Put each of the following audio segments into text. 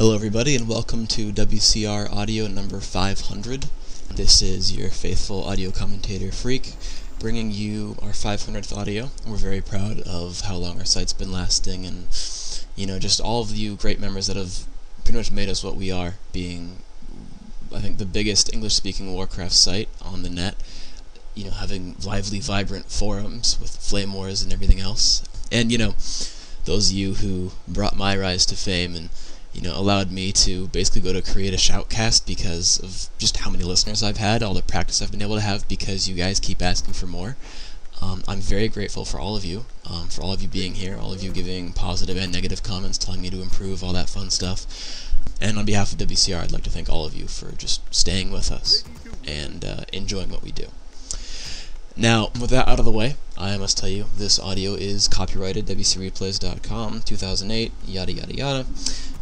Hello everybody and welcome to WCR audio number 500. This is your faithful audio commentator Phreak, bringing you our 500th audio. We're very proud of how long our site's been lasting and, just all of you great members that have pretty much made us what we are, being, I think, the biggest English-speaking Warcraft site on the net, having lively, vibrant forums with flame wars and everything else. And, those of you who brought my rise to fame and allowed me to basically go to create a shoutcast because of just how many listeners I've had, all the practice I've been able to have because you guys keep asking for more. I'm very grateful for all of you being here, all of you giving positive and negative comments, telling me to improve, all that fun stuff. And on behalf of WCR, I'd like to thank all of you for just staying with us and enjoying what we do. Now, with that out of the way, I must tell you, this audio is copyrighted, WCReplays.com, 2008, yada yada yada.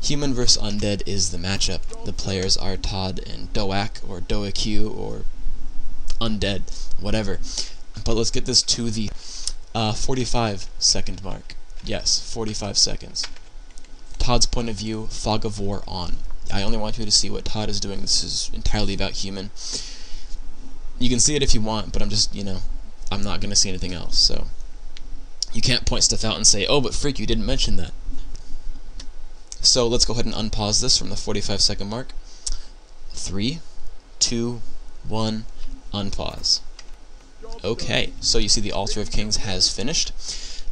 Human vs. Undead is the matchup. The players are Todd and Doak, or Doak, or Undead, whatever. But let's get this to the 45-second mark. Yes, 45 seconds. Todd's point of view, Fog of War on. I only want you to see what Todd is doing. This is entirely about human. You can see it if you want, but I'm just, I'm not going to see anything else, so you can't point stuff out and say, oh, but Phreak, you didn't mention that. So let's go ahead and unpause this from the 45-second mark. 3, 2, 1, unpause. Okay, so you see the Altar of Kings has finished.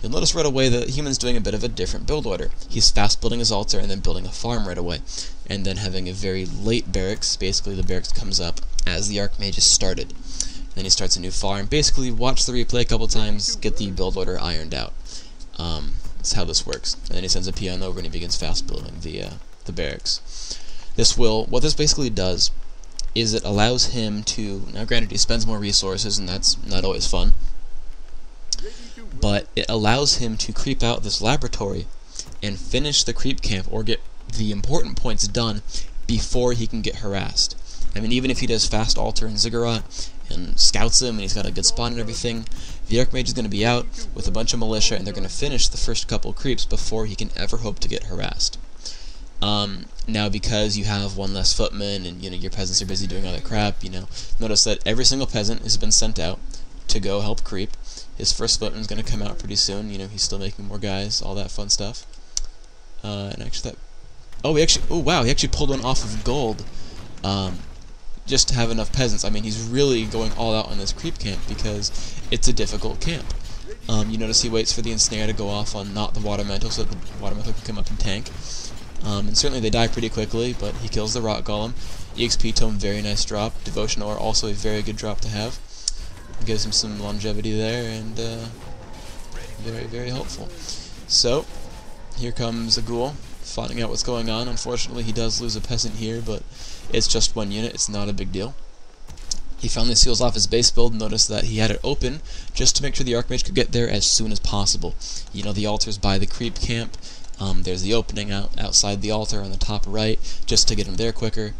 You'll notice right away that Human's doing a bit of a different build order. He's fast building his altar and then building a farm right away, and then having a very late barracks. Basically, the barracks comes up as the Archmage is started. Then he starts a new farm. Basically, watch the replay a couple times, get the build order ironed out. That's how this works. And then he sends a peon over and he begins fast building the barracks. What this basically does is it allows him to, now granted he spends more resources and that's not always fun, but it allows him to creep out this laboratory and finish the creep camp or get the important points done before he can get harassed. I mean, even if he does fast altar and ziggurat and scouts him and he's got a good spawn and everything, the Archmage is going to be out with a bunch of militia and they're going to finish the first couple creeps before he can ever hope to get harassed. Now, because you have one less footman and your peasants are busy doing other crap, notice that every single peasant has been sent out to go help creep. His first footman's going to come out pretty soon. He's still making more guys, all that fun stuff. And actually wow, he actually pulled one off of gold. Just to have enough peasants. I mean, he's really going all out on this creep camp because it's a difficult camp. You notice he waits for the ensnare to go off on not the water mantle so that the water mantle can come up and tank. And certainly they die pretty quickly, but he kills the rot golem. EXP tome, very nice drop. Devotion ore, also a very good drop to have. Gives him some longevity there, and very, very helpful. So, here comes a ghoul, finding out what's going on. Unfortunately, he does lose a peasant here, but it's just one unit, it's not a big deal. He finally seals off his base build. Notice that he had it open just to make sure the Archmage could get there as soon as possible. The altar's by the creep camp. There's the opening outside the altar on the top right, just to get him there quicker.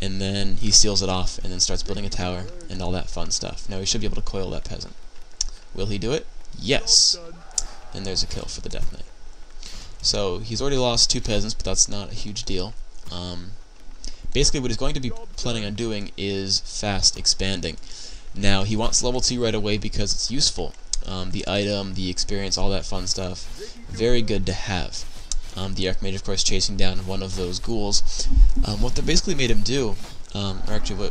And then he seals it off and then starts building a tower and all that fun stuff. Now he should be able to coil that peasant. Will he do it? Yes! And there's a kill for the Death Knight. So he's already lost 2 peasants, but that's not a huge deal. Basically what he's going to be planning on doing is fast expanding. Now he wants level 2 right away because it's useful. The item, the experience, all that fun stuff, very good to have. The Archmage, of course, chasing down one of those ghouls. What they basically made him do, or actually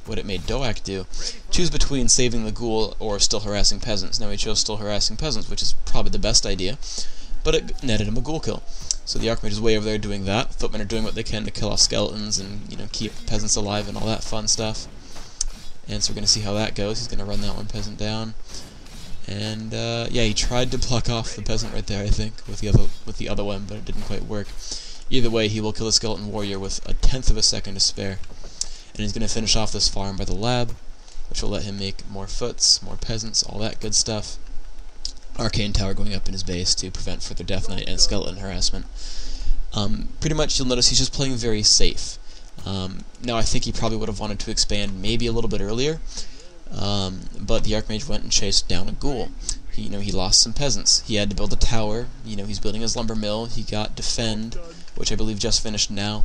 what it made Doak do, choose between saving the ghoul or still harassing peasants. Now he chose still harassing peasants, which is probably the best idea, but it netted him a ghoul kill. So the Archmage is way over there doing that. Footmen are doing what they can to kill off skeletons and keep peasants alive and all that fun stuff. And so we're going to see how that goes. He's going to run that one peasant down. And yeah, he tried to block off the peasant right there, I think, with the other one, but it didn't quite work. Either way, he will kill the skeleton warrior with 1/10 of a second to spare. And he's going to finish off this farm by the lab, which will let him make more foots, more peasants, all that good stuff. Arcane tower going up in his base to prevent further Death Knight and skeleton harassment. Pretty much you'll notice he's just playing very safe. Now I think he probably would have wanted to expand maybe a little bit earlier, but the Archmage went and chased down a ghoul. He lost some peasants. He had to build a tower. He's building his lumber mill. He got defend, which I believe just finished now.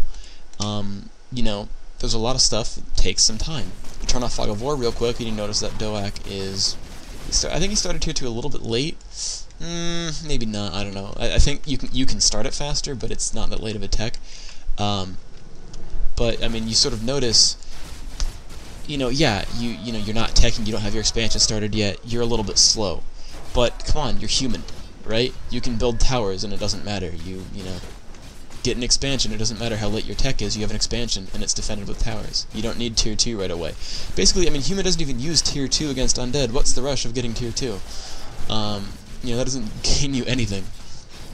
You know, there's a lot of stuff that takes some time. You turn off Fog of War real quick, and you notice that Doak is... I think he started Tier 2 a little bit late. Maybe not, I don't know. I think you can start it faster, but it's not that late of a tech. But, I mean, you sort of notice... You know, yeah, you know, you're not teching, you don't have your expansion started yet, you're a little bit slow. But, come on, you're human, right? You can build towers, and it doesn't matter. You know, get an expansion, it doesn't matter how late your tech is, you have an expansion, and it's defended with towers. You don't need Tier 2 right away. Basically, I mean, human doesn't even use Tier 2 against undead. What's the rush of getting Tier 2? You know, that doesn't gain you anything.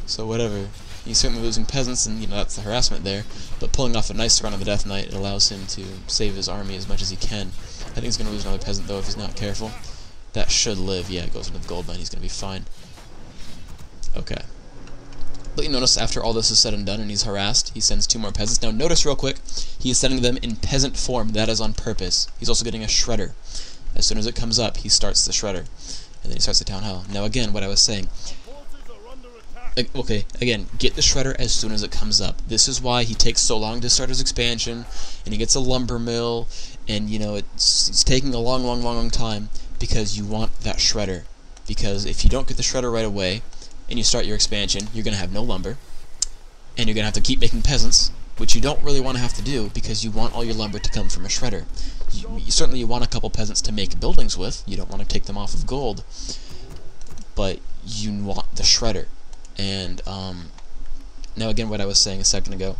So, whatever. He's certainly losing peasants, and, you know, that's the harassment there. But pulling off a nice run on the Death Knight, it allows him to save his army as much as he can. I think he's going to lose another peasant, though, if he's not careful. That should live. Yeah, it goes into the gold mine. He's going to be fine. Okay. But you notice, after all this is said and done, and he's harassed, he sends 2 more peasants. Now, notice real quick, he is sending them in peasant form. That is on purpose. He's also getting a shredder. As soon as it comes up, he starts the shredder. And then he starts the town hall. Now, again, what I was saying... Okay, again, get the shredder as soon as it comes up. This is why he takes so long to start his expansion, and he gets a lumber mill, and, you know, it's taking a long time, because you want that shredder. Because if you don't get the shredder right away, and you start your expansion, you're going to have no lumber, and you're going to have to keep making peasants, which you don't really want to have to do, because you want all your lumber to come from a shredder. Certainly you want a couple peasants to make buildings with, you don't want to take them off of gold, but you want the shredder. And, now again, what I was saying a second ago,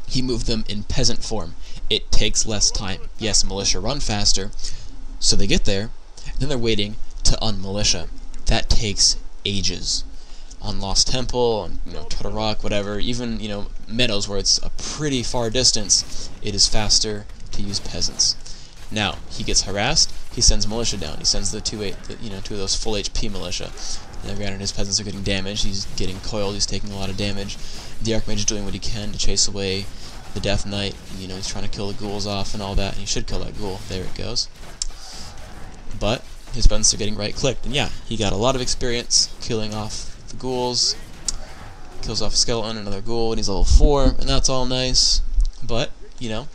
he moved them in peasant form. It takes less time. Yes, militia run faster, so they get there, then they're waiting to unmilitia. That takes ages. On Lost Temple, on, you know, Turtle Rock, whatever, even, you know, Meadows, where it's a pretty far distance, it is faster to use peasants. Now, he gets harassed, he sends militia down. He sends the 2 of those full HP militia. Now, granted, his peasants are getting damaged, he's getting coiled, he's taking a lot of damage. The Archmage is doing what he can to chase away the Death Knight. You know, he's trying to kill the ghouls off and all that, and he should kill that ghoul. There it goes. But his peasants are getting right-clicked, and yeah, he got a lot of experience killing off the ghouls. Kills off a skeleton, another ghoul, and he's level 4, and that's all nice. But, you know,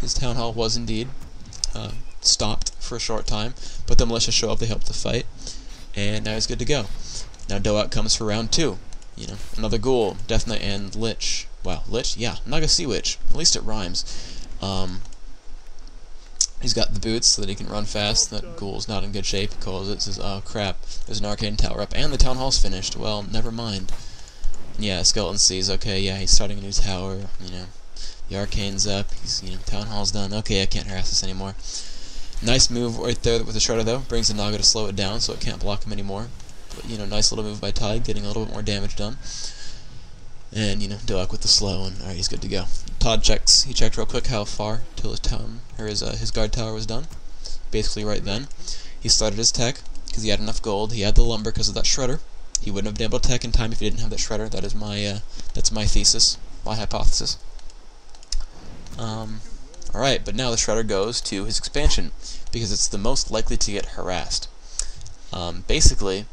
his town hall was indeed stopped for a short time, but the militia show up, they help the fight, and now he's good to go. Now Doak comes for round 2. You know, another ghoul, Death Knight, and Lich. Wow, Lich? Yeah, Naga Sea Witch. At least it rhymes. He's got the boots so that he can run fast. That ghoul's not in good shape. He calls it, says, oh crap, there's an arcane tower up, and the town hall's finished. Well, never mind. Yeah, Skeleton sees, okay, yeah, he's starting a new tower, you know. The arcane's up, he's, you know, town hall's done. Okay, I can't harass this anymore. Nice move right there with the shredder, though. Brings the Naga to slow it down so it can't block him anymore. But, you know, nice little move by Tide, getting a little bit more damage done. And, you know, Doak with the slow, and alright, he's good to go. Todd checks. He checked real quick how far till his town, or his guard tower was done. Basically right then. He started his tech, because he had enough gold. He had the lumber because of that shredder. He wouldn't have been able to tech in time if he didn't have that shredder. That is my, that's my thesis, my hypothesis. Alright, but now the shredder goes to his expansion, because it's the most likely to get harassed. Basically,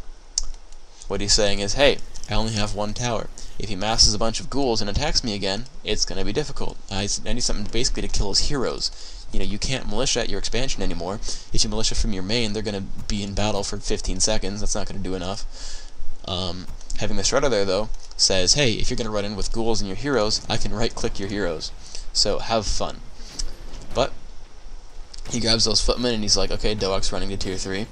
what he's saying is, hey, I only have 1 tower. If he masses a bunch of ghouls and attacks me again, it's going to be difficult. I need something basically to kill his heroes. You know, you can't militia at your expansion anymore. If you militia from your main, they're going to be in battle for 15 seconds. That's not going to do enough. Having the shredder there, though, says, hey, if you're going to run in with ghouls and your heroes, I can right-click your heroes. So, have fun. But, he grabs those footmen and he's like, okay, Doak's running to tier 3.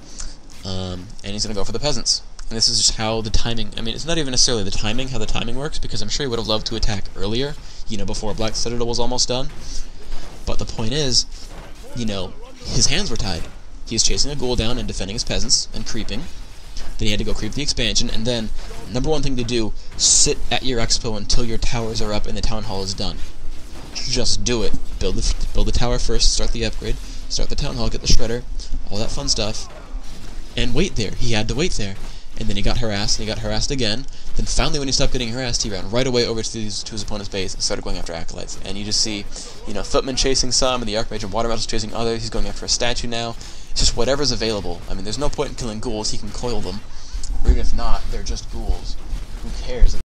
And he's going to go for the peasants. And this is just how the timing, I mean, it's not even necessarily the timing, how the timing works, because I'm sure he would have loved to attack earlier, you know, before Black Citadel was almost done. But the point is, you know, his hands were tied. He was chasing a ghoul down and defending his peasants and creeping. Then he had to go creep the expansion, and then, number 1 thing to do, sit at your expo until your towers are up and the town hall is done. Just do it. Build the tower first, start the upgrade, start the town hall, get the shredder, all that fun stuff, and wait there. He had to wait there. And then he got harassed, and he got harassed again. Then finally, when he stopped getting harassed, he ran right away over to his opponent's base and started going after acolytes. And you just see, you know, footmen chasing some, and the Archmage and Watermetal's chasing others. He's going after a statue now. It's just whatever's available. I mean, there's no point in killing ghouls. He can coil them. Or even if not, they're just ghouls. Who cares?